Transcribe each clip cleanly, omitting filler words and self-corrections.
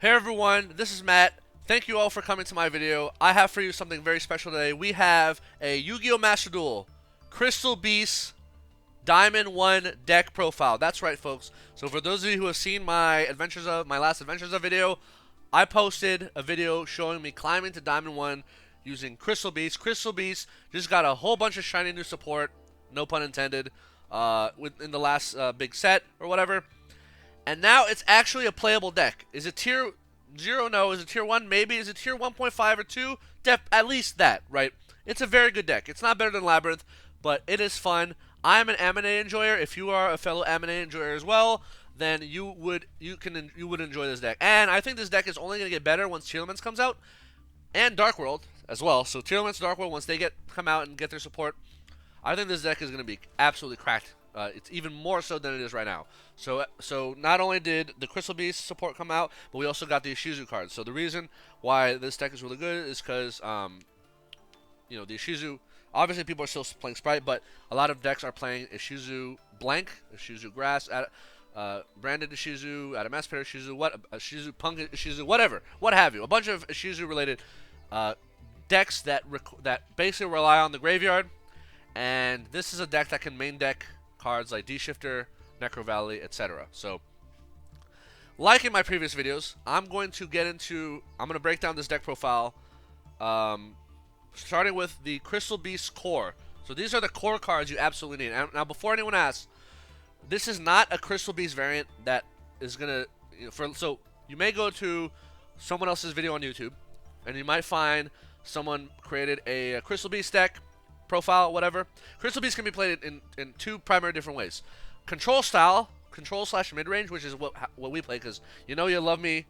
Hey everyone, this is Matt. Thank you all for coming to my video. I have for you something very special today. We have a Yu-Gi-Oh! Master Duel Crystal Beast Diamond 1 deck profile. That's right, folks. So for those of you who have seen my last Adventures of video, I posted a video showing me climbing to Diamond 1 using Crystal Beast. Crystal Beast just got a whole bunch of shiny new support, no pun intended, in the last big set or whatever. And now it's actually a playable deck. Is it tier 0? No. Is it tier 1? Maybe. Is it tier 1.5 or 2? At least that, right? It's a very good deck. It's not better than Labyrinth, but it is fun. I'm an Amine enjoyer. If you are a fellow Amine enjoyer as well, then you would enjoy this deck. And I think this deck is only going to get better once Tier Elements comes out, and Dark World as well. So Tier Elements, Dark World, once they come out and get their support, I think this deck is going to be absolutely cracked. It's even more so than it is right now. So not only did the Crystal Beast support come out, but we also got the Ishizu cards. So the reason why this deck is really good is because, the Ishizu, obviously people are still playing Sprite, but a lot of decks are playing Ishizu Blank, Ishizu Grass, Branded Ishizu, Adamaspair Ishizu, Ishizu Punk Ishizu, whatever, what have you. A bunch of Ishizu related decks that basically rely on the graveyard, and this is a deck that can main deck cards like D-Shifter, Necro Valley, etc. So, like in my previous videos, I'm going to break down this deck profile, starting with the Crystal Beast core. So these are the core cards you absolutely need. And now, before anyone asks, this is not a Crystal Beast variant that is gonna, so you may go to someone else's video on YouTube, and you might find someone created a Crystal Beast deck profile, whatever. Crystal Beast can be played in two primary different ways. Control style, control / mid-range, which is what we play, because you love me,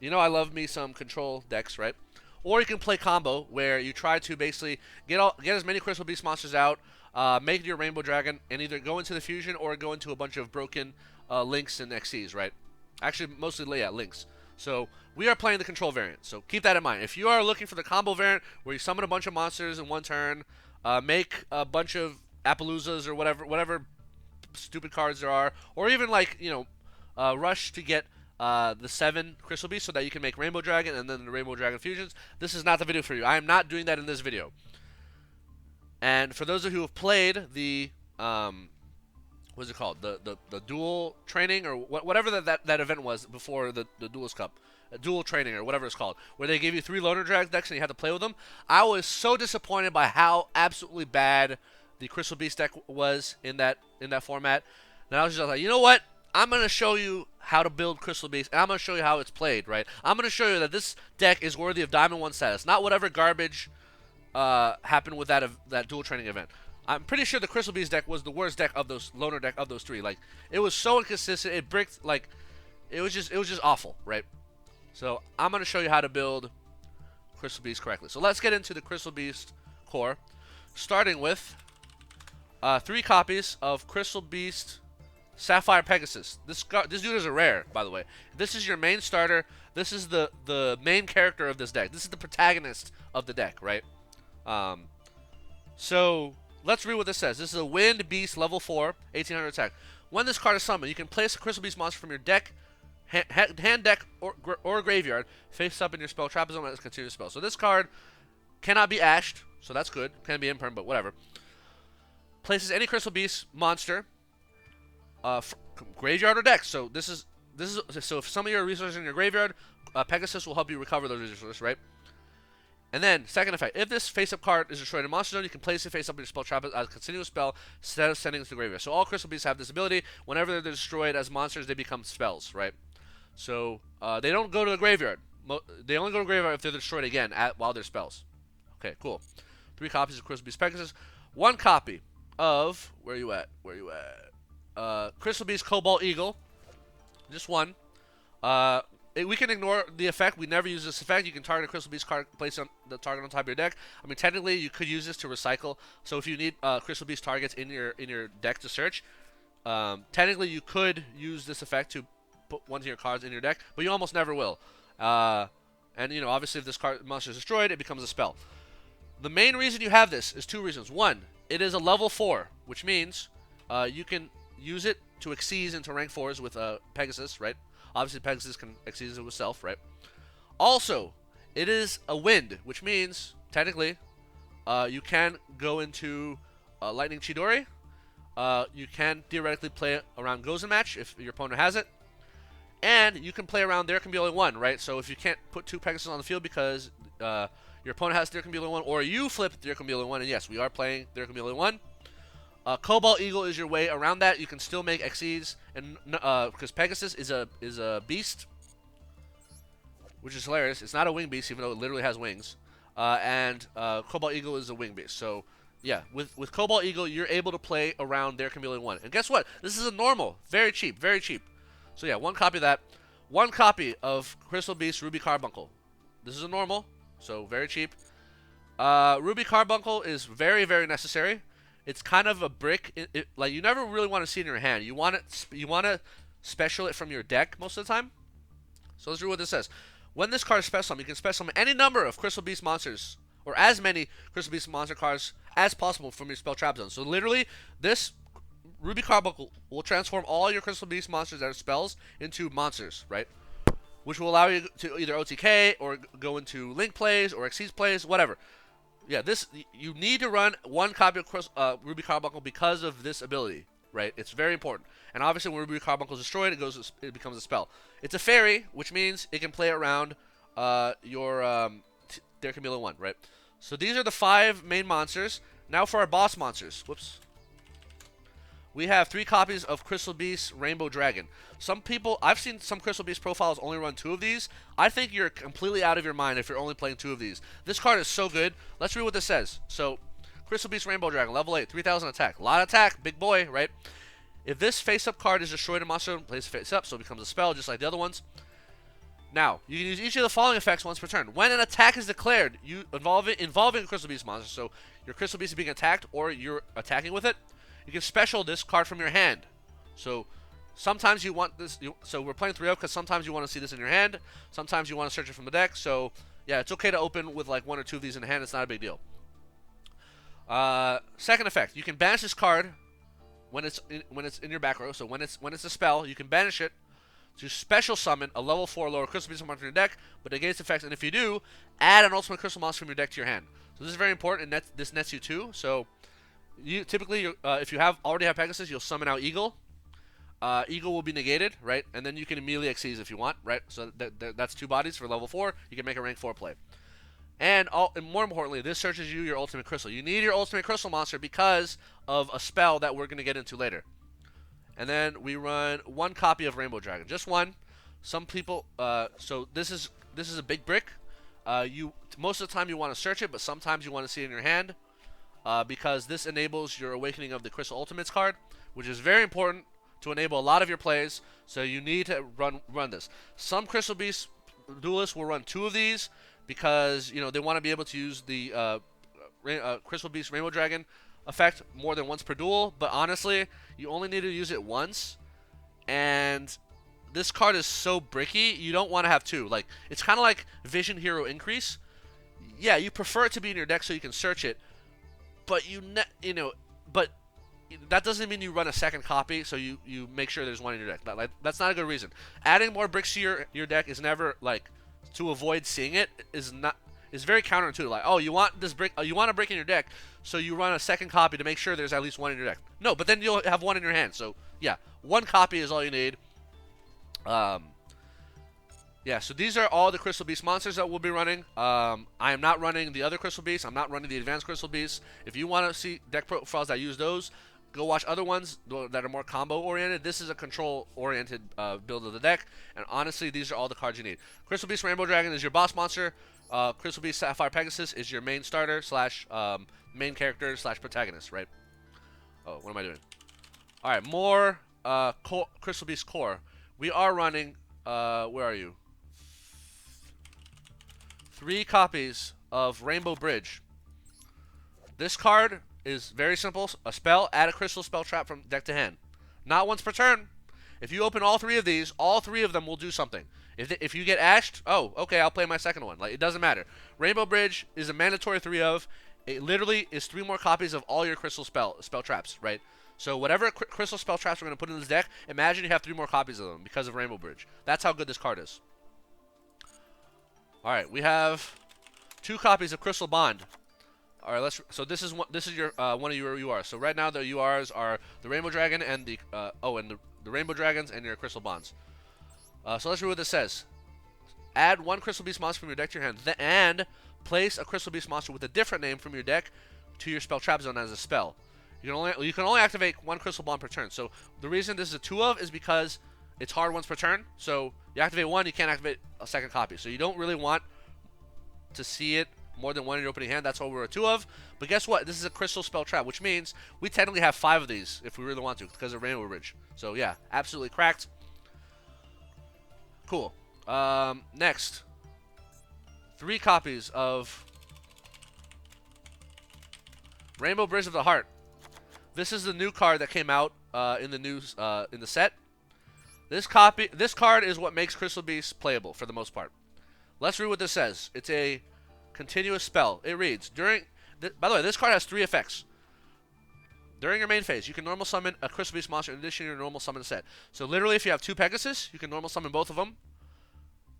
I love me some control decks, right? Or you can play combo, where you try to basically get as many Crystal Beast monsters out, make your Rainbow Dragon, and either go into the fusion or go into a bunch of broken links and XCs, right? Actually, mostly links. So we are playing the control variant, so keep that in mind. If you are looking for the combo variant, where you summon a bunch of monsters in one turn, make a bunch of Appaloozas or whatever stupid cards there are, or even rush to get the 7 Crystal Beasts so that you can make Rainbow Dragon and then the Rainbow Dragon fusions. This is not the video for you. I am not doing that in this video. And for those of you who have played the what's it called, the Duel training, or whatever that event was before the Duelist Cup, Duel training or whatever it's called, where they gave you 3 Loner Drag decks and you had to play with them, I was so disappointed by how absolutely bad the Crystal Beast deck was in that format. And I was just like, you know what? I'm going to show you how to build Crystal Beast, and I'm going to show you how it's played, right? I'm going to show you that this deck is worthy of Diamond 1 status, not whatever garbage happened with that Duel training event. I'm pretty sure the Crystal Beast deck was the worst deck of those Loner deck of those 3. Like, it was so inconsistent. It bricked, it was just awful, right? So I'm going to show you how to build Crystal Beast correctly. So let's get into the Crystal Beast core, starting with 3 copies of Crystal Beast Sapphire Pegasus. This dude is a rare, by the way. This is your main starter. This is the main character of this deck. This is the protagonist of the deck, right? So let's read what this says. This is a Wind Beast level 4, 1800 attack. When this card is summoned, you can place a Crystal Beast monster from your deck, hand deck, or graveyard face up in your spell trap zone as continuous spell. So this card cannot be ashed, so that's good. Can be imperm, but whatever. Places any Crystal Beast monster graveyard or deck. So this is so if some of your resources in your graveyard, Pegasus will help you recover those resources, right? And then, second effect, if this face-up card is destroyed in Monster Zone, you can place it face-up in your spell trap as a continuous spell instead of sending it to the graveyard. So all Crystal Beasts have this ability. Whenever they're destroyed as monsters, they become spells, right? So they don't go to the graveyard. They only go to the graveyard if they're destroyed again while they're spells. Okay, cool. 3 copies of Crystal Beast Pegasus. 1 copy of... Where you at? Crystal Beast Cobalt Eagle. Just 1. We can ignore the effect. We never use this effect. You can target a Crystal Beast card, place the target on top of your deck. I mean, technically, you could use this to recycle. So if you need Crystal Beast targets in your deck to search, technically you could use this effect to put one of your cards in your deck, but you almost never will. And obviously, if this monster is destroyed, it becomes a spell. The main reason you have this is 2 reasons. 1, it is a level 4, which means you can use it to exceed into rank 4s with Pegasus, right? Obviously, Pegasus can exceed it with Self, right? Also, it is a wind, which means, technically, you can go into Lightning Chidori. You can theoretically play around Gozen Match if your opponent has it. And you can play around There Can Be Only One, right? So if you can't put 2 Pegasus on the field because your opponent has There Can Be Only One, or you flip There Can Be Only One, and yes, we are playing There Can Be Only One. Cobalt Eagle is your way around that. You can still make Exceeds, and because Pegasus is a beast, which is hilarious. It's not a wing beast, even though it literally has wings. And Cobalt Eagle is a wing beast. So yeah, with Cobalt Eagle, you're able to play around There Can Be Only One. And guess what? This is a normal, very cheap, very cheap. So yeah, 1 copy of that. 1 copy of Crystal Beast Ruby Carbuncle. This is a normal, so very cheap. Ruby Carbuncle is very, very necessary. It's kind of a brick. Like you never really want to see it in your hand. You want to special it from your deck most of the time. So let's read what this says. When this card is special summon, you can special summon any number of Crystal Beast monsters, or as many Crystal Beast monster cards as possible from your spell trap zone. So literally, this Ruby Carbuncle will transform all your Crystal Beast monsters that are spells into monsters, right? Which will allow you to either OTK or go into Link plays or Exceeds plays, whatever. Yeah, you need to run 1 copy of Ruby Carbuncle because of this ability, right? It's very important. And obviously, when Ruby Carbuncle is destroyed, it becomes a spell. It's a fairy, which means it can play around your There Can Be Only One, right? So these are the 5 main monsters. Now for our boss monsters. Whoops. We have 3 copies of Crystal Beast Rainbow Dragon. Some people, I've seen some Crystal Beast profiles only run 2 of these. I think you're completely out of your mind if you're only playing 2 of these. This card is so good. Let's read what this says. So, Crystal Beast Rainbow Dragon, level 8, 3000 attack. A lot of attack, big boy, right? If this face-up card is destroyed in monster, plays face-up, so it becomes a spell just like the other ones. Now, you can use each of the following effects once per turn. When an attack is declared, involving a Crystal Beast monster, so your Crystal Beast is being attacked or you're attacking with it, you can special this card from your hand. So sometimes you want this. So we're playing 3-0 because sometimes you want to see this in your hand. Sometimes you want to search it from the deck. So yeah, it's okay to open with like 1 or 2 of these in the hand. It's not a big deal. Second effect, you can banish this card when it's in your back row. So when it's a spell, you can banish it to special summon a level 4 lower Crystal Beast monster in your deck, but negates effects. And if you do, add an ultimate crystal monster from your deck to your hand. So this is very important, and this nets you 2. So you typically, if you already have Pegasus, you'll summon out Eagle. Eagle will be negated, right? And then you can immediately Exceed if you want, right? So that's 2 bodies for level 4. You can make a rank 4 play. And more importantly, this searches you your ultimate crystal. You need your ultimate crystal monster because of a spell that we're going to get into later. And then we run 1 copy of Rainbow Dragon, just 1. Some people, so this is a big brick. Most of the time you want to search it, but sometimes you want to see it in your hand. Because this enables your Awakening of the Crystal Ultimates card, which is very important to enable a lot of your plays, so you need to run this. Some Crystal Beast duelists will run 2 of these because they want to be able to use the Crystal Beast Rainbow Dragon effect more than once per duel, but honestly, you only need to use it once, and this card is so bricky, you don't want to have 2. Like, it's kind of like Vision Hero Increase. Yeah, you prefer it to be in your deck so you can search it, but but that doesn't mean you run a second copy, so you make sure there's 1 in your deck. That's not a good reason. Adding more bricks to your deck is never, like, to avoid seeing it is very counterintuitive. Like, oh, you want this brick, you want a brick in your deck, so you run a second copy to make sure there's at least 1 in your deck. No, but then you'll have 1 in your hand. So yeah, 1 copy is all you need. Yeah, so these are all the Crystal Beast monsters that we'll be running. I am not running the other Crystal Beasts. I'm not running the Advanced Crystal Beasts. If you want to see deck profiles that use those, go watch other ones that are more combo-oriented. This is a control-oriented build of the deck, and honestly, these are all the cards you need. Crystal Beast Rainbow Dragon is your boss monster. Crystal Beast Sapphire Pegasus is your main starter / main character / protagonist, right? Oh, what am I doing? All right, more Crystal Beast Core. We are running, where are you? 3 copies of Rainbow Bridge. This card is very simple. A spell, add a crystal spell trap from deck to hand. Not once per turn. If you open all 3 of these, all 3 of them will do something. If you get ashed, oh, okay, I'll play my second one. Like, it doesn't matter. Rainbow Bridge is a mandatory 3 of. It literally is 3 more copies of all your crystal spell traps, right? So whatever crystal spell traps we're going to put in this deck, imagine you have 3 more copies of them because of Rainbow Bridge. That's how good this card is. All right, we have 2 copies of Crystal Bond. All right, so this is your one of your URs. So right now the URs are the Rainbow Dragon and the the Rainbow Dragons and your Crystal Bonds. So let's read what this says. Add 1 Crystal Beast monster from your deck to your hand, and place a Crystal Beast monster with a different name from your deck to your spell trap zone as a spell. You can only activate 1 Crystal Bond per turn. So the reason this is a 2 of is because it's hard once per turn. So you activate 1, you can't activate a second copy. So you don't really want to see it more than 1 in your opening hand. That's why we're a 2 of. But guess what? This is a Crystal Spell Trap, which means we technically have 5 of these if we really want to because of Rainbow Bridge. So yeah, absolutely cracked. Cool. Next, 3 copies of Rainbow Bridge of the Heart. This is the new card that came out in the set. This card is what makes Crystal Beast playable for the most part. Let's read what this says. It's a continuous spell. It reads, by the way, this card has 3 effects. During your main phase, you can normal summon a Crystal Beast monster in addition to your normal summon set. So literally, if you have 2 Pegasus, you can normal summon both of them.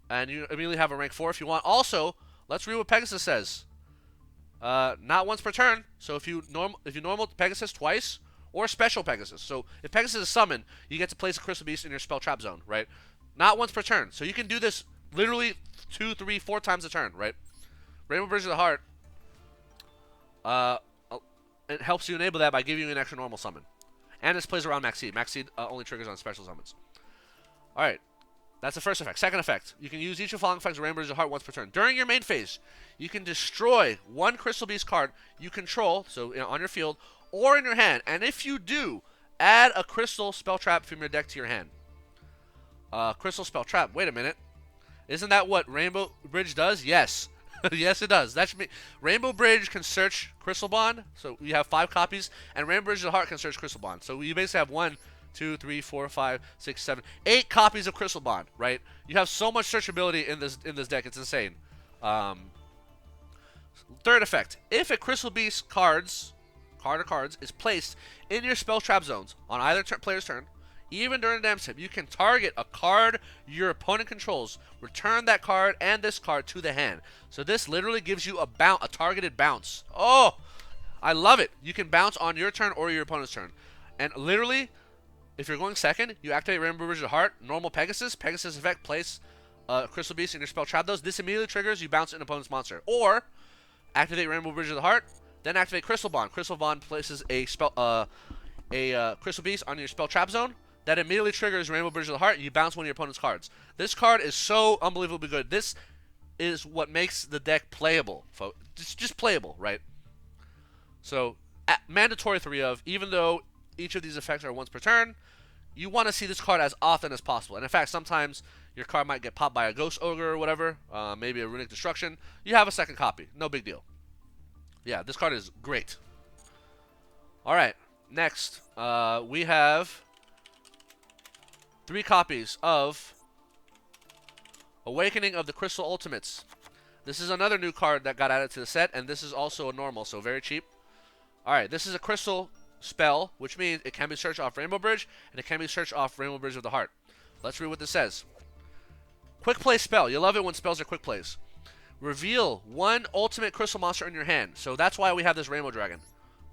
And you immediately have a rank 4 if you want. Also, let's read what Pegasus says. Not once per turn. So if you normal Pegasus twice, or special Pegasus. So if Pegasus is summoned, you get to place a Crystal Beast in your spell trap zone, right? Not once per turn. So you can do this literally 2, 3, 4 times a turn, right? Rainbow Bridge of the Heart, it helps you enable that by giving you an extra normal summon. And this plays around Max Seed. Max Seed only triggers on special summons. Alright, that's the first effect. Second effect, you can use each of the following effects of Rainbow Bridge of the Heart once per turn. During your main phase, you can destroy 1 Crystal Beast card you control, so on your field, or in your hand. And if you do, add a Crystal Spell Trap from your deck to your hand. Crystal Spell Trap, wait a minute. Isn't that what Rainbow Bridge does? Yes. Yes, it does. That should be Rainbow Bridge can search Crystal Bond, so you have 5 copies, and Rainbow Bridge of the Heart can search Crystal Bond. So you basically have 1, 2, 3, 4, 5, 6, 7, 8 copies of Crystal Bond, right? You have so much searchability in this deck, it's insane. Third effect: if a Crystal Beast card or cards is placed in your spell trap zones on either player's turn, even during the damage step, you can target a card your opponent controls, return that card and this card to the hand. So this literally gives you a targeted bounce. Oh, I love it. You can bounce on your turn or your opponent's turn. And literally, if you're going second, you activate Rainbow Bridge of the Heart, normal Pegasus effect, place Crystal Beast in your spell trap those. This immediately triggers, you bounce an opponent's monster. Or, activate Rainbow Bridge of the Heart, then activate Crystal Bond. Crystal Bond places a Crystal Beast on your spell trap zone. That immediately triggers Rainbow Bridge of the Heart. You bounce 1 of your opponent's cards. This card is so unbelievably good. This is what makes the deck playable, folks. It's just playable, right? So, mandatory 3 of, even though each of these effects are once per turn, you want to see this card as often as possible. And in fact, sometimes your card might get popped by a Ghost Ogre or whatever, maybe a Runic Destruction. You have a second copy. No big deal. Yeah, this card is great. Alright, next, we have 3 copies of Awakening of the Crystal Ultimates. This is another new card that got added to the set, and this is also a normal, so very cheap. Alright, this is a crystal spell, which means it can be searched off Rainbow Bridge, and it can be searched off Rainbow Bridge of the Heart. Let's read what this says. Quick play spell. You love it when spells are quick plays. Reveal 1 ultimate crystal monster in your hand. So that's why we have this Rainbow Dragon.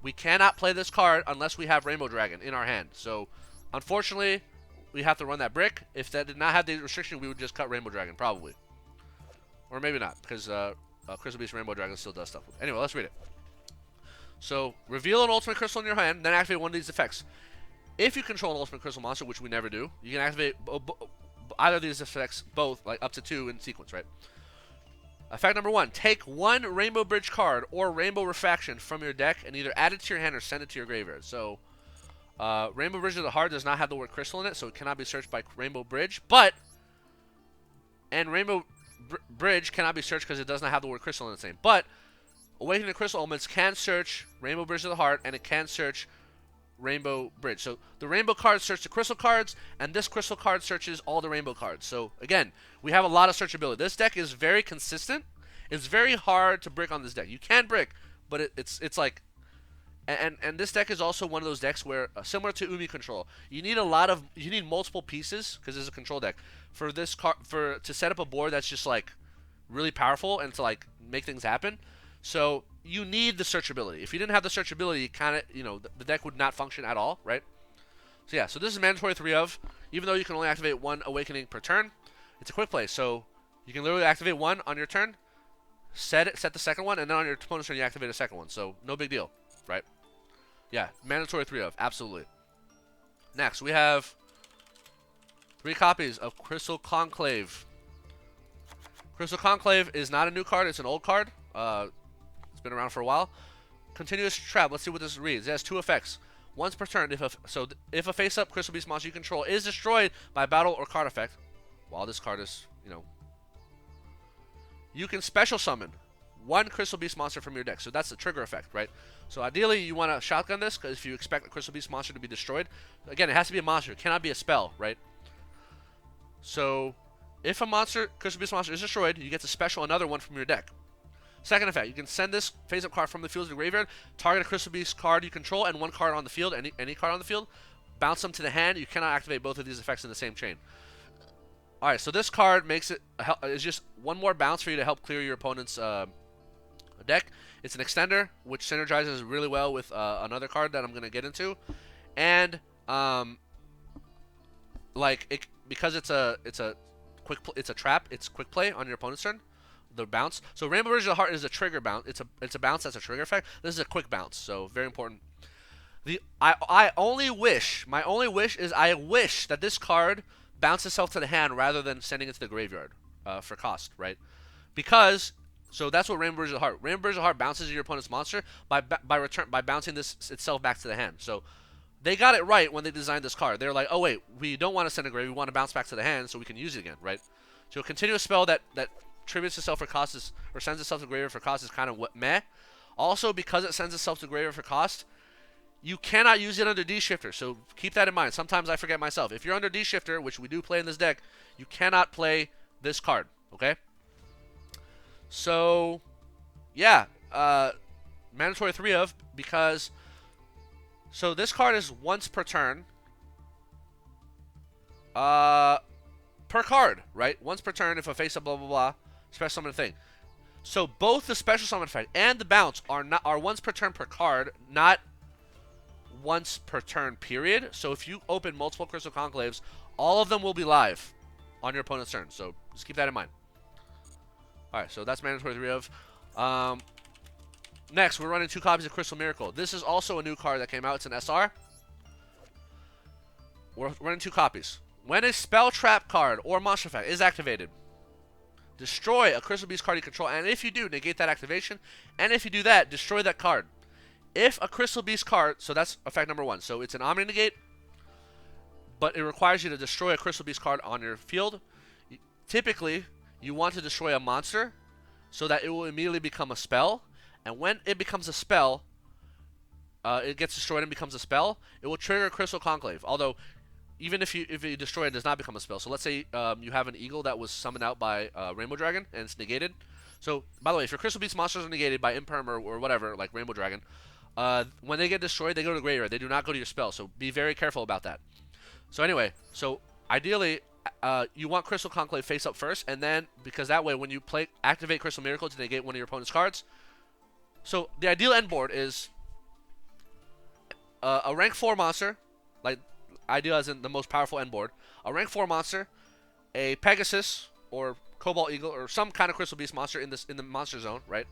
We cannot play this card unless we have Rainbow Dragon in our hand. So, unfortunately, we have to run that brick. If that did not have the restriction, we would just cut Rainbow Dragon, probably. Or maybe not, because Crystal Beast Rainbow Dragon still does stuff. Anyway, let's read it. So, reveal an ultimate crystal in your hand, then activate 1 of these effects. If you control an ultimate crystal monster, which we never do, you can activate either of these effects, both, like up to 2 in sequence, right? Effect number 1, take 1 Rainbow Bridge card or Rainbow Refraction from your deck and either add it to your hand or send it to your graveyard. So, Rainbow Bridge of the Heart does not have the word crystal in it, so it cannot be searched by Rainbow Bridge, and Rainbow Bridge cannot be searched because it does not have the word crystal in its name. But Awakening the Crystal Elements can search Rainbow Bridge of the Heart, and it can search Rainbow Bridge. So the Rainbow cards search the crystal cards, and this crystal card searches all the Rainbow cards. So again, we have a lot of searchability. This deck is very consistent. It's very hard to brick on this deck. You can brick, but it's like And this deck is also one of those decks where, similar to Umi Control, you need multiple pieces because it's a control deck for this to set up a board that's just like really powerful and to like make things happen. So you need the searchability. If you didn't have the searchability, kind of, the deck would not function at all, right? So yeah, so this is mandatory 3 of. Even though you can only activate 1 Awakening per turn, it's a quick play. So you can literally activate 1 on your turn, set the second one, and then on your opponent's turn you activate a second one. So no big deal, right? Yeah, mandatory 3 of, absolutely. Next, we have 3 copies of Crystal Conclave. Crystal Conclave is not a new card, it's an old card. It's been around for a while. Continuous Trap, let's see what this reads. It has 2 effects. Once per turn, if a face-up Crystal Beast monster you control is destroyed by battle or card effect, while this card is, you can special summon 1 Crystal Beast monster from your deck. So that's the trigger effect, right? So ideally, you want to shotgun this, because if you expect a Crystal Beast monster to be destroyed, again, it has to be a monster. It cannot be a spell, right? So if a Crystal Beast monster is destroyed, you get to special another one from your deck. Second effect, you can send this face-up card from the field to the graveyard, target a Crystal Beast card you control, and 1 card on the field, any card on the field, bounce them to the hand. You cannot activate both of these effects in the same chain. Alright, so this card is just 1 more bounce for you to help clear your opponent's deck. It's an extender, which synergizes really well with another card that I'm going to get into. And, because it's a trap, it's quick play on your opponent's turn. The bounce. So Rainbow Bridge of the Heart is a trigger bounce. It's a bounce that's a trigger effect. This is a quick bounce, so very important. My only wish is I wish that this card bounces itself to the hand rather than sending it to the graveyard for cost, right? Because that's what Rainbow Bridge of the Heart. Rainbow Bridge of the Heart bounces your opponent's monster by bouncing this itself back to the hand. So they got it right when they designed this card. They're like, oh wait, we don't want to send a grave, we want to bounce back to the hand so we can use it again, right? So a continuous spell that tributes itself for cost or sends itself to graveyard for cost is kind of meh. Also, because it sends itself to graveyard for cost, you cannot use it under D-Shifter, so keep that in mind. Sometimes I forget myself. If you're under D-Shifter, which we do play in this deck, you cannot play this card, okay? So, yeah, mandatory 3 of, because, so this card is once per turn, per card, right? Once per turn if a face-up blah blah blah, special summon thing. So both the special summon effect and the bounce are once per turn per card, not once per turn period. So if you open multiple Crystal Conclaves, all of them will be live on your opponent's turn. So just keep that in mind. Alright, so that's mandatory 3 of. Next, we're running 2 copies of Crystal Miracle. This is also a new card that came out. It's an SR. We're running 2 copies. When a spell trap card or monster effect is activated, destroy a Crystal Beast card you control, and if you do, negate that activation, and if you do that, destroy that card. If a Crystal Beast card, so that's effect number 1, so it's an Omni Negate, but it requires you to destroy a Crystal Beast card on your field. Typically, you want to destroy a monster so that it will immediately become a spell, and when it becomes a spell, it gets destroyed and becomes a spell, it will trigger Crystal Conclave, although even if you destroy it, it does not become a spell. So let's say you have an eagle that was summoned out by Rainbow Dragon and it's negated. So by the way, if your Crystal Beast monsters are negated by Imperm or whatever, like Rainbow Dragon, when they get destroyed, they go to the graveyard. They do not go to your spell. So be very careful about that. So anyway, so ideally, you want Crystal Conclave face up first, and then because that way when you activate Crystal Miracle to negate one of your opponent's cards. So the ideal end board is a rank 4 monster, like ideal as in the most powerful end board, a rank 4 monster, a Pegasus or Cobalt Eagle or some kind of Crystal Beast monster in the monster zone, right?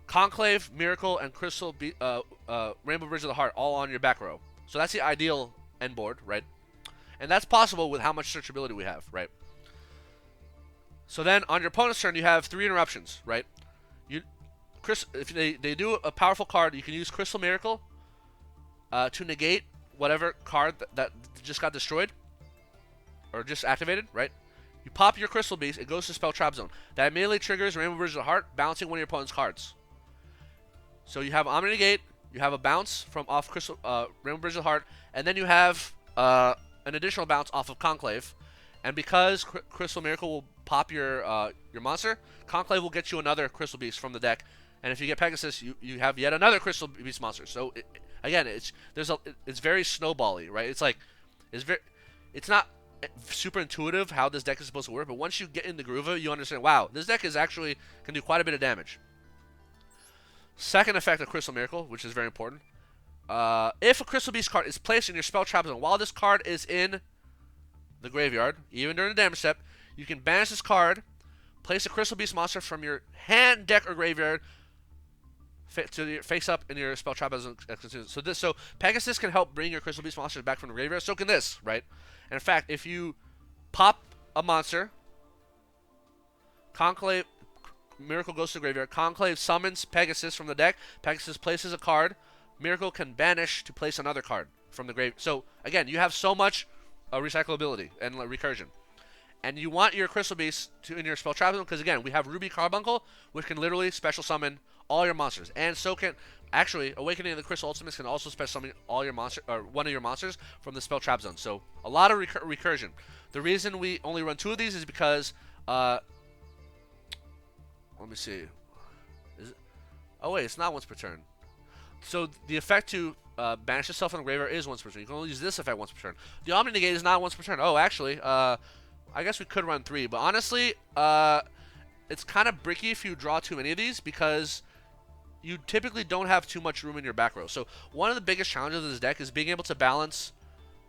Conclave, Miracle, and Rainbow Bridge of the Heart all on your back row. So that's the ideal end board, right? And that's possible with how much searchability we have, right? So then on your opponent's turn, you have 3 interruptions, right? If they do a powerful card, you can use Crystal Miracle to negate whatever card that just got destroyed or just activated, right? You pop your Crystal Beast, it goes to Spell Trap Zone. That immediately triggers Rainbow Bridge of the Heart, bouncing one of your opponent's cards. So you have Omni Negate, you have a bounce from off Rainbow Bridge of the Heart, and then you have an additional bounce off of Conclave. And because Crystal Miracle will pop your monster, Conclave will get you another Crystal Beast from the deck, and if you get Pegasus, you have yet another Crystal Beast monster. So again, it's very snowbally, right? It's not super intuitive how this deck is supposed to work, but once you get in the groove of it, you understand, wow, this deck is actually can do quite a bit of damage. Second effect of Crystal Miracle, which is very important. If a Crystal Beast card is placed in your spell trap zone while this card is in the graveyard, even during the damage step, you can banish this card, place a Crystal Beast monster from your hand, deck, or graveyard face up in your spell trap zone. So Pegasus can help bring your Crystal Beast monsters back from the graveyard. So can this, right? And in fact, if you pop a monster, Conclave Miracle goes to the graveyard. Conclave summons Pegasus from the deck. Pegasus places a card. Miracle can banish to place another card from the grave. So again, you have so much recyclability and recursion. And you want your Crystal Beast in your spell trap zone because again, we have Ruby Carbuncle, which can literally special summon all your monsters, and so can actually Awakening of the Crystal Ultimates can also special summon all your monster or one of your monsters from the spell trap zone. So a lot of recursion. The reason we only run 2 of these is because let me see. Is it? Oh wait, it's not once per turn. So the effect to banish yourself from the graveyard is once per turn. You can only use this effect once per turn. The Omni Negate is not once per turn. Oh, actually, I guess we could run 3, but honestly, it's kind of bricky if you draw too many of these because you typically don't have too much room in your back row. So one of the biggest challenges of this deck is being able to balance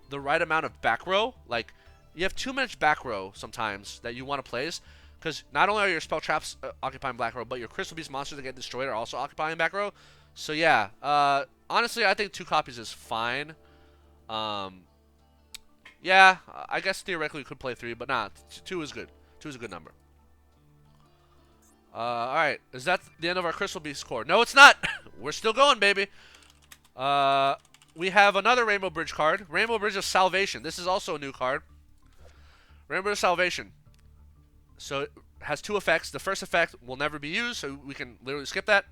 the right amount of back row. Like, you have too much back row sometimes that you want to place, because not only are your spell traps occupying back row, but your Crystal Beast monsters that get destroyed are also occupying back row. So yeah, honestly, I think 2 copies is fine. Yeah, I guess theoretically we could play 3, but nah, 2 is good. 2 is a good number. Alright, is that the end of our Crystal Beast core? No, it's not! We're still going, baby! We have another Rainbow Bridge card. Rainbow Bridge of Salvation. This is also a new card. Rainbow Bridge of Salvation. So it has 2 effects. The first effect will never be used, so we can literally skip that.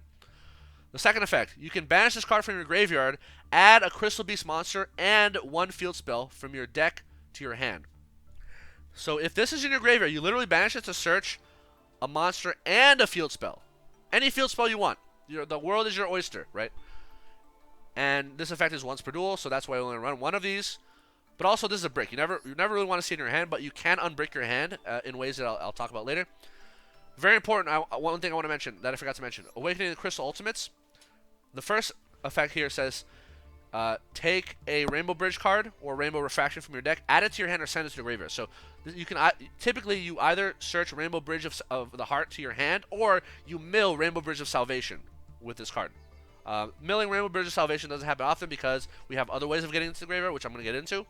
The second effect, you can banish this card from your graveyard, add a Crystal Beast monster, and 1 field spell from your deck to your hand. So if this is in your graveyard, you literally banish it to search a monster and a field spell. Any field spell you want. The world is your oyster, right? And this effect is once per duel, so that's why I only run 1 of these. But also, this is a brick. You never really want to see it in your hand, but you can unbrick your hand in ways that I'll talk about later. Very important. One thing I want to mention that I forgot to mention: Awakening the Crystal Ultimates. The first effect here says, take a Rainbow Bridge card or Rainbow Refraction from your deck, add it to your hand, or send it to the graveyard. So you can typically you either search Rainbow Bridge of the Heart to your hand, or you mill Rainbow Bridge of Salvation with this card. Milling Rainbow Bridge of Salvation doesn't happen often because we have other ways of getting into the graveyard, which I'm going to get into.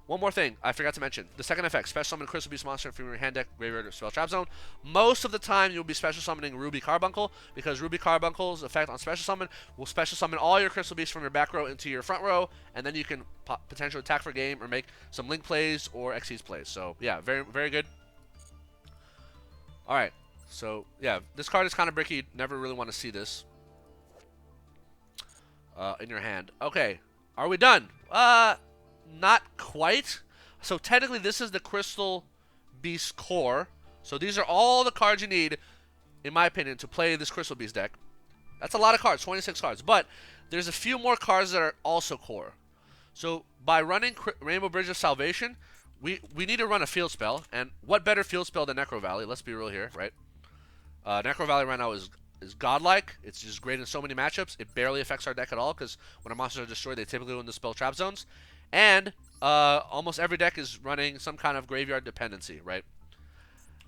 One more thing I forgot to mention. The second effect, special summon Crystal Beast monster from your hand, deck, graveyard, or spell trap zone. Most of the time, you'll be special summoning Ruby Carbuncle, because Ruby Carbuncle's effect on special summon will special summon all your Crystal Beasts from your back row into your front row, and then you can potentially attack for game or make some Link plays or Xyz plays. So, yeah, very, very good. Alright, so, yeah, this card is kind of bricky. Never really want to see this in your hand. Okay, are we done? Not quite. So technically this is the Crystal Beast core. So these are all the cards you need, in my opinion, to play this Crystal Beast deck. That's a lot of cards, 26 cards. But there's a few more cards that are also core. So by running Rainbow Bridge of Salvation, we need to run a field spell. And what better field spell than Necro Valley? Let's be real here, right? Necro Valley right now is godlike. It's just great in so many matchups. It barely affects our deck at all, because when our monsters are destroyed, they typically win the spell trap zones. And almost every deck is running some kind of graveyard dependency, right?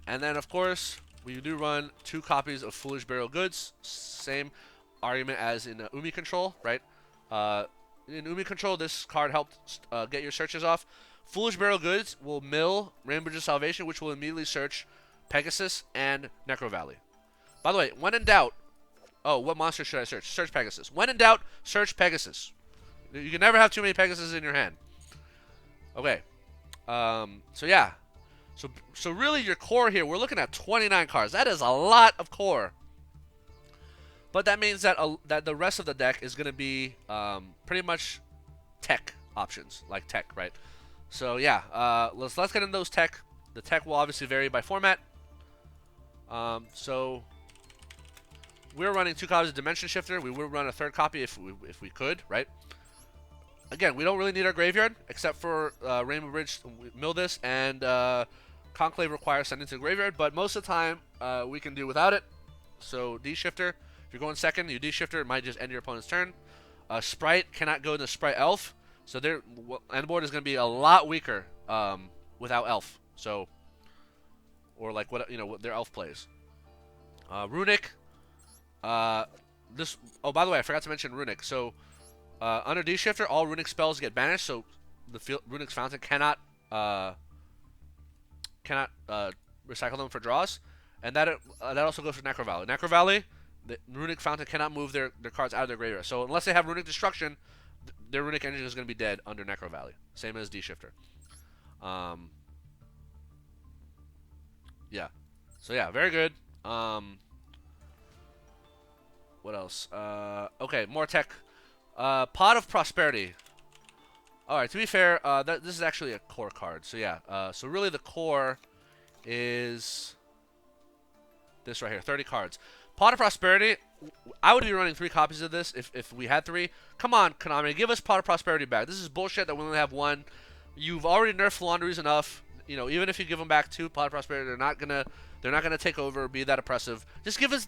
And then, of course, we do run 2 copies of Foolish Burial Goods. Same argument as in Umi Control, right? In Umi Control, this card helped get your searches off. Foolish Burial Goods will mill Rainbow Bridge of Salvation, which will immediately search Pegasus and Necro Valley. By the way, when in doubt... Oh, what monster should I search? Search Pegasus. When in doubt, search Pegasus. You can never have too many Pegasus in your hand. Okay. So yeah. So really your core here, we're looking at 29 cards. That is a lot of core. But that means that that the rest of the deck is going to be pretty much tech options, like tech, right? So yeah, let's get into those tech. The tech will obviously vary by format. So we're running 2 copies of Dimension Shifter, we would run a 3rd copy if we could, right? Again, we don't really need our graveyard, except for Rainbow Bridge, mill this, and Conclave requires sending to the graveyard, but most of the time, we can do without it. So, D-Shifter, if you're going second, you D-Shifter, it might just end your opponent's turn. Sprite cannot go into Sprite Elf, so their end board is going to be a lot weaker without Elf, so, or like what, you know, what their Elf plays. Runic, this, oh, by the way, I forgot to mention Runic, so, under D-Shifter, all Runic spells get banished, so the Runic's Fountain cannot recycle them for draws, and that also goes for Necro Valley. Necro Valley, the Runic Fountain cannot move their cards out of their graveyard, so unless they have Runic Destruction, their Runic Engine is going to be dead under Necro Valley, same as D-Shifter. Yeah, so yeah, very good. What else? Okay, more tech. Pot of Prosperity. Alright, to be fair, this is actually a core card. So yeah, so really the core is this right here, 30 cards. Pot of Prosperity, I would be running 3 copies of this if we had 3. Come on, Konami, give us Pot of Prosperity back. This is bullshit that we only have 1. You've already nerfed Laundries enough. You know, even if you give them back 2 Pot of Prosperity, they're not gonna take over, be that oppressive. Just give us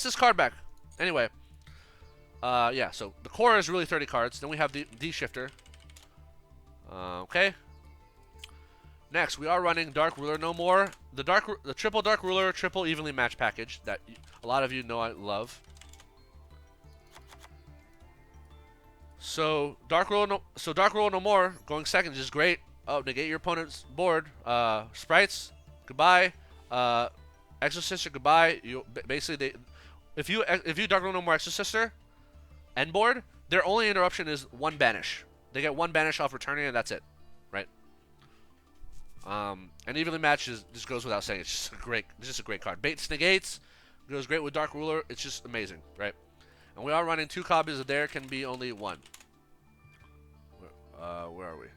this card back. Anyway. Yeah, so the core is really 30 cards. Then we have the D-Shifter. Okay. Next, we are running Dark Ruler no more. The triple Dark Ruler, triple evenly matched package that a lot of you know I love. So Dark Ruler no more. Going second is great. Oh, negate your opponent's board. Sprites, goodbye. Exorcister, goodbye. You basically if you Dark Ruler no more Exorcister end board, their only interruption is 1 banish. They get 1 banish off returning, and that's it, right? And evenly matched just goes without saying. It's just a great card. Baits negates goes great with Dark Ruler. It's just amazing, right? And we are running 2 copies of there can be only 1. Where are we?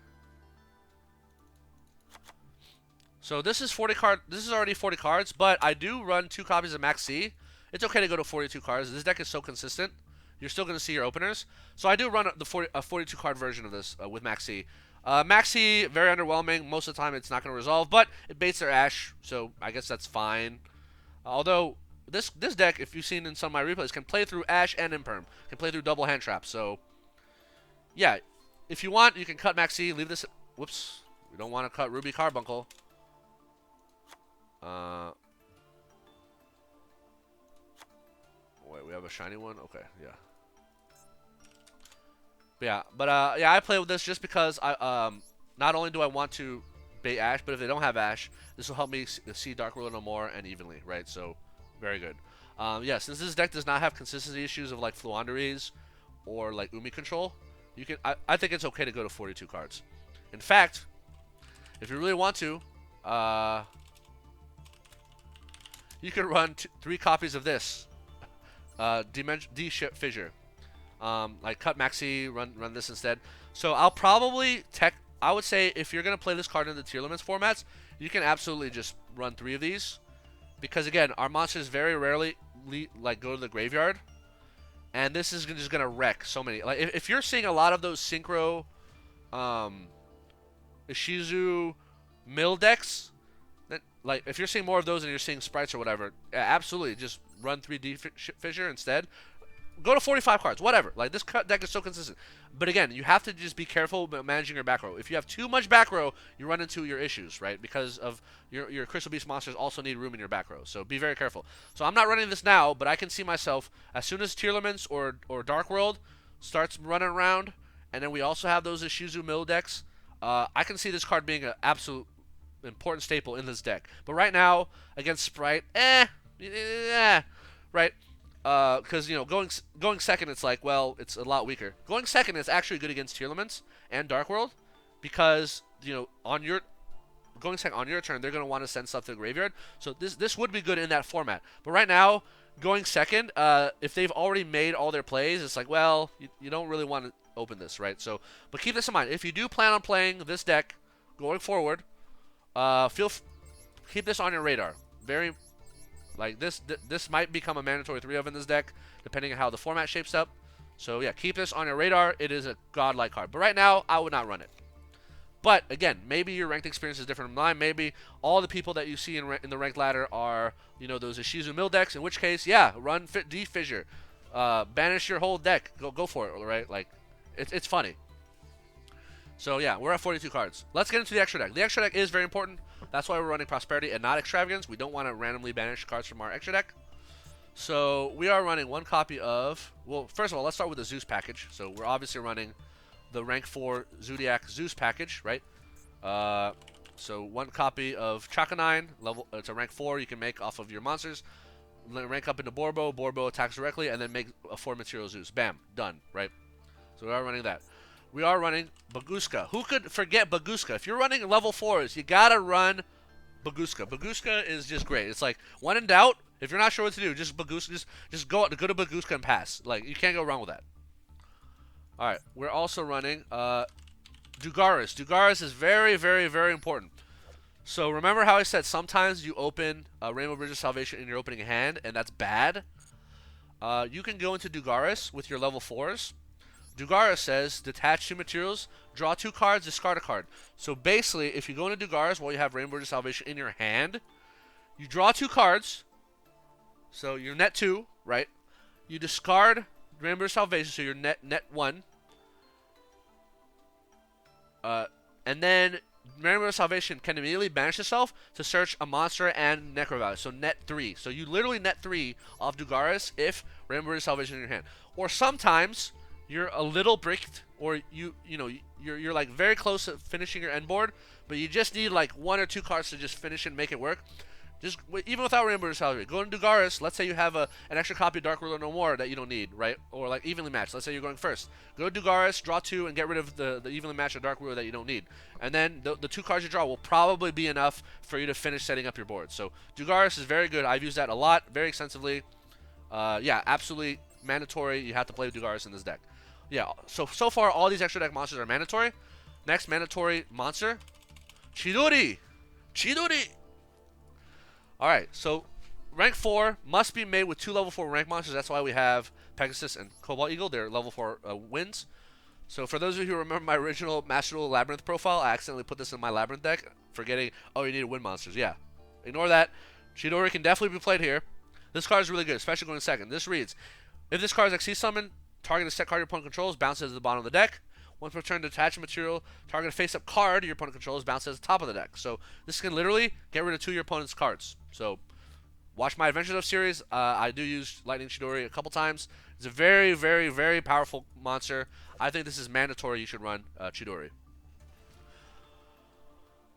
So this is 40 card. This is already 40 cards, but I do run 2 copies of Max C. It's okay to go to 42 cards. This deck is so consistent. You're still going to see your openers. So I do run a 42 card version of this with Max C. Max C, very underwhelming. Most of the time it's not going to resolve, but it baits their Ash, so I guess that's fine. Although this deck, if you've seen in some of my replays, can play through Ash and Imperm. Can play through double hand traps. So yeah, if you want, you can cut Max C. Leave this. Whoops, we don't want to cut Ruby Carbuncle. Wait, we have a shiny one. Okay, yeah. Yeah, but yeah, I play with this just because I not only do I want to bait Ash, but if they don't have Ash, this will help me see Dark Ruler no more and evenly, right? So very good. Yeah, since this deck does not have consistency issues of like Fluanderies or like Umi control, you can I think it's okay to go to 42 cards. In fact, if you really want to, you can run 3 copies of this. D-Ship Fissure. Like cut Maxi, run this instead. So I'll probably I would say if you're gonna play this card in the tier limits formats, you can absolutely just run 3 of these, because again, our monsters very rarely like go to the graveyard, and this is just gonna wreck so many. Like if you're seeing a lot of those synchro, Ishizu mill decks, then, like if you're seeing more of those and you're seeing sprites or whatever, absolutely just run 3D Fissure instead. Go to 45 cards, whatever. Like, this deck is so consistent. But again, you have to just be careful about managing your back row. If you have too much back row, you run into your issues, right? Because of your Crystal Beast monsters also need room in your back row. So be very careful. So I'm not running this now, but I can see myself, as soon as Tier Limits or Dark World starts running around, and then we also have those Ishizu mill decks, I can see this card being an absolute important staple in this deck. But right now, against Sprite, right? Because, you know, going second, it's like, well, it's a lot weaker. Going second is actually good against Tier Limits and Dark World, because, you know, going second on your turn, they're going to want to send stuff to the graveyard. So this would be good in that format. But right now, going second, if they've already made all their plays, it's like, well, you don't really want to open this, right? So, but keep this in mind. If you do plan on playing this deck going forward, keep this on your radar. Very, Like this might become a mandatory 3 of in this deck, depending on how the format shapes up. So yeah, keep this on your radar. It is a godlike card. But right now, I would not run it. But again, maybe your ranked experience is different from mine. Maybe all the people that you see in the ranked ladder are, you know, those Ishizu mill decks. In which case, yeah, run D-Fissure. Banish your whole deck. Go for it, right? Like, it's funny. So yeah, we're at 42 cards. Let's get into the extra deck. The extra deck is very important. That's why we're running Prosperity and not Extravagance. We don't want to randomly banish cards from our extra deck. So we are running 1 copy of... Well, first of all, let's start with the Zeus package. So we're obviously running the rank 4 Zodiac Zeus package, right? So 1 copy of Chakanine. It's a rank 4 you can make off of your monsters. Rank up into Borbo. Borbo attacks directly, and then make a 4 material Zeus. Bam. Done, right? So we are running that. We are running Baguska. Who could forget Baguska? If you're running level 4s, you gotta run Baguska. Baguska is just great. It's like, when in doubt, if you're not sure what to do, just Baguska, just go to Baguska and pass. Like, you can't go wrong with that. Alright, we're also running Dugaris. Dugaris is very, very, very important. So remember how I said sometimes you open Rainbow Bridge of Salvation in your opening hand, and that's bad? You can go into Dugaris with your level 4s. Dugaris says, detach 2 materials, draw 2 cards, discard a card. So basically, if you go into Dugaris while you have Rainbow Bridge of Salvation in your hand, you draw 2 cards, so you're net 2, right? You discard Rainbow Bridge of Salvation, so you're net 1. And then Rainbow Bridge of Salvation can immediately banish itself to search a monster and Necro value, so net 3. So you literally net 3 off Dugaris if Rainbow Bridge of Salvation in your hand. Or sometimes you're a little bricked, or you're like very close to finishing your end board, but you just need like 1 or 2 cards to just finish it and make it work. Just even without Rainbow Salary, go into Dugaris. Let's say you have an extra copy of Dark Ruler No More that you don't need, right? Or like evenly matched. Let's say you're going first. Go to Dugaris, draw 2, and get rid of the evenly matched Dark Ruler that you don't need. And then the 2 cards you draw will probably be enough for you to finish setting up your board. So Dugaris is very good. I've used that a lot, very extensively. Yeah, absolutely mandatory. You have to play with Dugaris in this deck. Yeah, so far all these extra deck monsters are mandatory. Next mandatory monster, Chidori. Chidori. Alright, so rank 4 must be made with 2 level 4 rank monsters. That's why we have Pegasus and Cobalt Eagle. They're level 4 wins. So for those of you who remember my original Master Duel Labyrinth profile, I accidentally put this in my Labyrinth deck, forgetting, oh, you need to win monsters. Yeah, ignore that. Chidori can definitely be played here. This card is really good, especially going second. This reads, if this card is XC summon, target a set card your opponent controls, bounces to the bottom of the deck. Once per turn to attach a material, target a face-up card your opponent controls, bounces to the top of the deck. So this can literally get rid of 2 of your opponent's cards. So watch my Adventures of series. I do use Lightning Chidori a couple times. It's a very, very, very powerful monster. I think this is mandatory. You should run Chidori.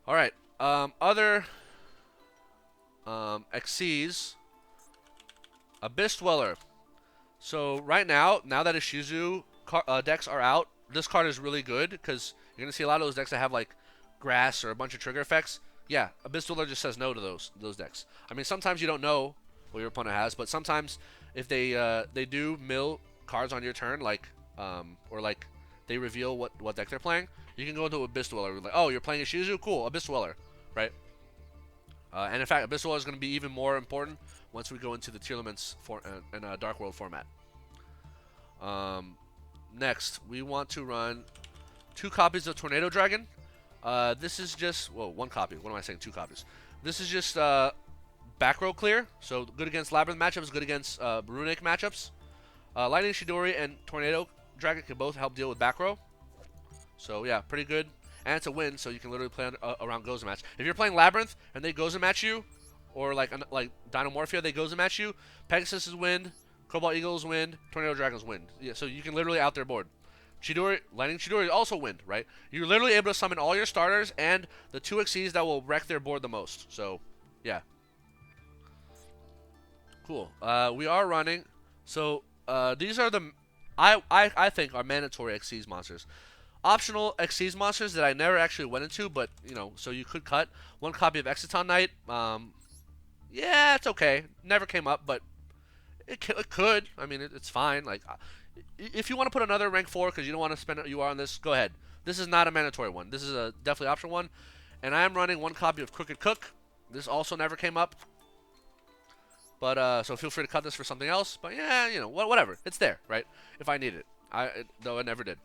All right. Other XCs. Abyss Dweller. So right now that Ishizu decks are out, this card is really good because you're going to see a lot of those decks that have like grass or a bunch of trigger effects. Yeah, Abyss Dweller just says no to those decks. I mean, sometimes you don't know what your opponent has, but sometimes if they do mill cards on your turn, like or like they reveal what deck they're playing, you can go into Abyss Dweller. Like, oh, you're playing Ishizu? Cool, Abyss Dweller, right? And in fact, Abyss Dweller is going to be even more important once we go into the Tearlaments and Dark World format. Next, we want to run 2 copies of Tornado Dragon. This is just, well, 1 copy. What am I saying? 2 copies. This is just back row clear. So good against Labyrinth matchups, good against Runic matchups. Lightning Chidori and Tornado Dragon can both help deal with back row. So yeah, pretty good. And it's a win, so you can literally play around Gozen Match. If you're playing Labyrinth and they Gozen Match you, or like Dinomorphia, they Gozen Match you, Pegasus is win, Cobalt Eagles win, Tornado Dragons win. Yeah, so you can literally out their board. Chidori, Lightning Chidori also win, right? You're literally able to summon all your starters and the 2 XCs that will wreck their board the most. So, yeah. Cool. We are running. So, these are the, I think, are mandatory XCs monsters. Optional XCs monsters that I never actually went into, but, you know, so you could cut. 1 copy of Exciton Knight. Yeah, it's okay. Never came up, but it could. I mean, it's fine. Like, if you want to put another rank 4 because you don't want to spend UR on this, go ahead. This is not a mandatory one. This is a definitely optional one. And I am running 1 copy of Crooked Cook. This also never came up. But so feel free to cut this for something else. But yeah, you know, whatever. It's there, right? If I need it. Though I never did.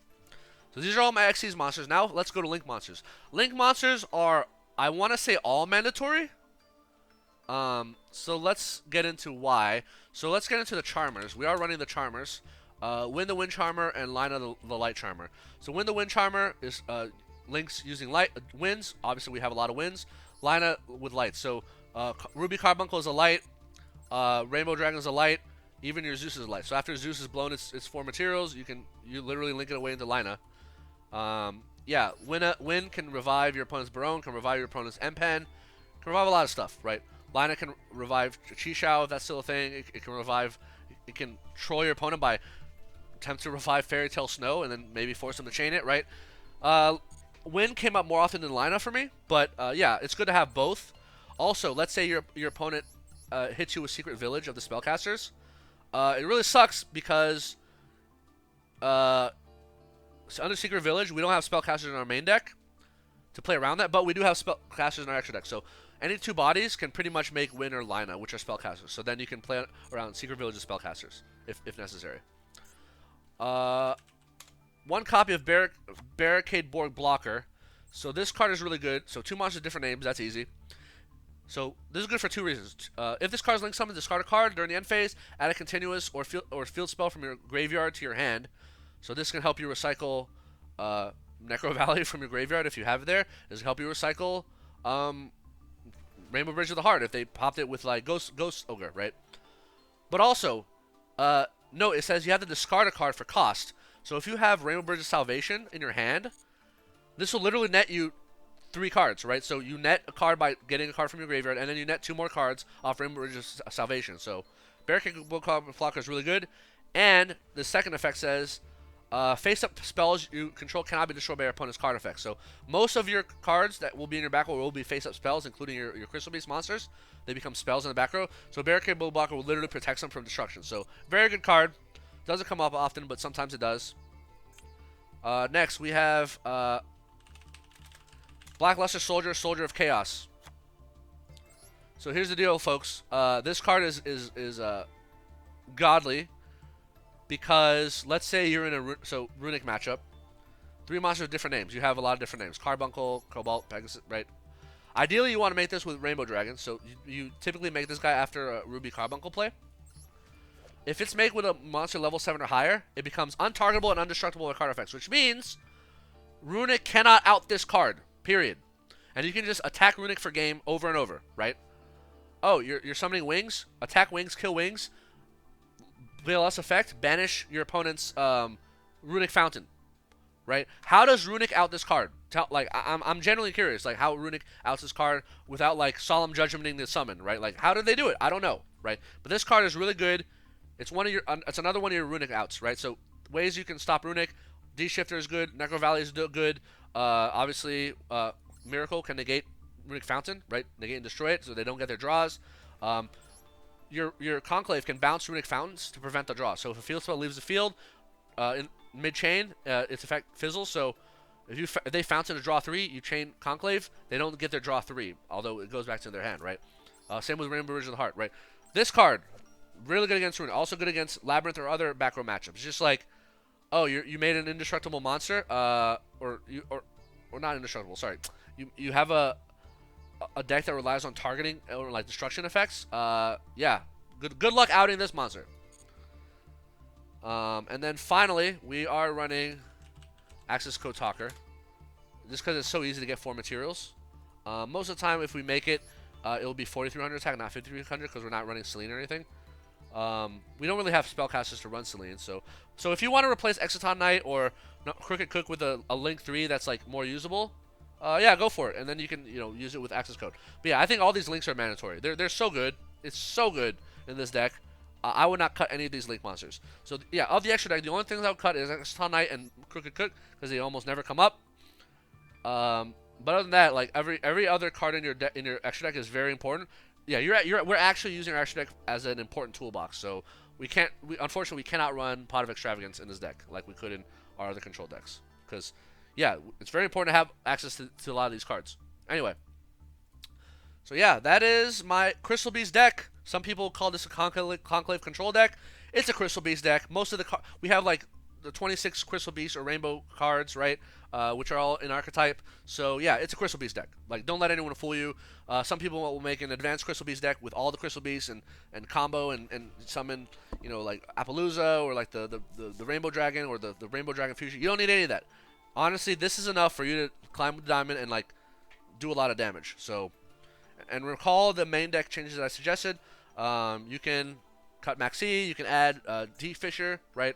So these are all my Xyz monsters. Now let's go to Link monsters. Link monsters are, I want to say, all mandatory. So let's get into why. So let's get into the Charmers. We are running the Charmers. Win the Wind Charmer and Lina the Light Charmer. So Win the Wind Charmer is Link's using light winds. Obviously, we have a lot of winds. Lina with light. So Ruby Carbuncle is a light. Rainbow Dragon is a light. Even your Zeus is a light. So after Zeus has blown its 4 materials, you literally link it away into Lina. Yeah, Win can revive your opponent's Barone, can revive your opponent's M-Pen, can revive a lot of stuff, right? Lina can revive Chi-Shao if that's still a thing. It can revive. It can troll your opponent by attempt to revive Fairy Tail Snow and then maybe force him to chain it, right? Win came up more often than Lina for me, but yeah, it's good to have both. Also, let's say your opponent hits you with Secret Village of the Spellcasters. It really sucks because so under Secret Village, we don't have Spellcasters in our main deck to play around that, but we do have Spellcasters in our extra deck. So any 2 bodies can pretty much make Win or Lina, which are Spellcasters. So then you can play around Secret Village of Spellcasters if necessary. 1 copy of Barricade Borg Blocker. So this card is really good. So 2 monsters, different names. That's easy. So this is good for 2 reasons. If this card is linked summon, discard a card during the end phase, add a continuous or field spell from your graveyard to your hand. So this can help you recycle Necro Valley from your graveyard if you have it there. This can help you recycle Rainbow Bridge of the Heart if they popped it with like Ghost Ogre, right? But also, note it says you have to discard a card for cost. So if you have Rainbow Bridge of Salvation in your hand, this will literally net you 3 cards, right? So you net a card by getting a card from your graveyard, and then you net 2 more cards off Rainbow Bridge of Salvation. So Barricade Blocker is really good. And the second effect says, face-up spells you control cannot be destroyed by your opponent's card effects. So most of your cards that will be in your back row will be face-up spells, including your Crystal Beast monsters. They become spells in the back row. So Barricade Blocker will literally protect them from destruction. So very good card. Doesn't come up often, but sometimes it does. Next, we have Blackluster Soldier, Soldier of Chaos. So here's the deal, folks. This card is godly because let's say you're in a Runic matchup. 3 monsters with different names. You have a lot of different names. Carbuncle, Cobalt, Pegasus, right? Ideally, you want to make this with Rainbow Dragon. So you typically make this guy after a Ruby Carbuncle play. If it's made with a monster level 7 or higher, it becomes untargetable and undestructible with card effects, which means Runic cannot out this card, period. And you can just attack Runic for game over and over, right? Oh, you're summoning Wings? Attack Wings, kill Wings. VLS effect, banish your opponent's Runic Fountain, right? How does Runic out this card? I'm genuinely curious, like how Runic outs this card without like Solemn Judgmenting the summon, right? Like how did they do it? I don't know, right? But this card is really good. It's it's another one of your Runic outs, right? So ways you can stop Runic. D-Shifter is good. Necro Valley is good. Obviously, Miracle can negate Runic Fountain, right? Negate and destroy it, so they don't get their draws. Your Conclave can bounce Runic Fountains to prevent the draw. So if a field spell leaves the field in mid-chain, its effect fizzles. So if they Fountain to draw 3, you chain Conclave, they don't get their draw 3, although it goes back to their hand, right? Same with Rainbow Bridge of the Heart, right? This card, really good against Runic. Also good against Labyrinth or other back row matchups. Just like, oh, you made an indestructible monster, or not indestructible. Sorry, you have a deck that relies on targeting or like destruction effects. Yeah, good luck outing this monster. And then finally, we are running Access Code Talker, just because it's so easy to get 4 materials. Most of the time, if we make it, it'll be 4,300 attack, not 5,300, because we're not running Selene or anything. We don't really have spellcasters to run Selene, so if you want to replace Exciton Knight or Crooked Cook with a Link 3 that's like more usable, yeah, go for it, and then you can use it with access code. But yeah, I think all these links are mandatory. They're so good. It's so good in this deck. I would not cut any of these Link monsters. So yeah, of the extra deck, the only things I would cut is Exciton Knight and Crooked Cook because they almost never come up. But other than that, like every other card in your extra deck is very important. Yeah, we're actually using our extra deck as an important toolbox. So unfortunately we cannot run Pot of Extravagance in this deck like we could in our other control decks. Because yeah, it's very important to have access to a lot of these cards. Anyway, So yeah, that is my Crystal Beast deck. Some people call this a Conclave control deck. It's a Crystal Beast deck. Most of the we have like the 26 Crystal Beast or Rainbow cards, right? Which are all in archetype. So yeah, it's a Crystal Beast deck. Like, don't let anyone fool you. Some people will make an advanced Crystal Beast deck with all the Crystal Beasts and combo and summon, you know, like Appaloosa or like the Rainbow Dragon or the Rainbow Dragon Fusion. You don't need any of that. Honestly, this is enough for you to climb the diamond and like do a lot of damage. So, and recall the main deck changes that I suggested. You can cut Maxi, you can add D Fisher, right?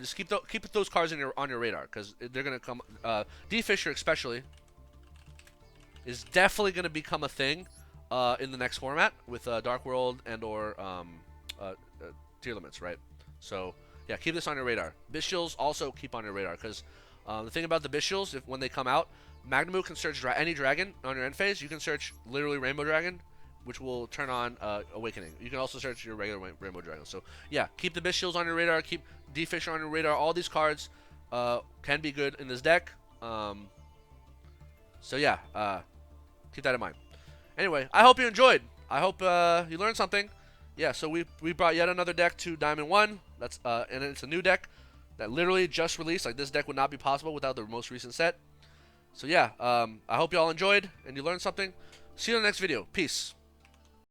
Just keep those cards on your radar because they're gonna come. D Fisher especially is definitely gonna become a thing in the next format with Dark World and or Tier Limits, right? So yeah, keep this on your radar. Bishils also keep on your radar because the thing about the Bishils, when they come out, Magnemove can search any dragon on your end phase. You can search literally Rainbow Dragon, which will turn on Awakening. You can also search your regular Rainbow Dragon. So yeah, keep the Bishils on your radar. Keep D Fisher on your radar. All these cards can be good in this deck. So yeah, keep that in mind. Anyway, I hope you enjoyed. I hope you learned something. Yeah, so we brought yet another deck to Diamond 1. That's and it's a new deck that literally just released. Like, this deck would not be possible without the most recent set. So yeah, I hope you all enjoyed and you learned something. See you in the next video. Peace.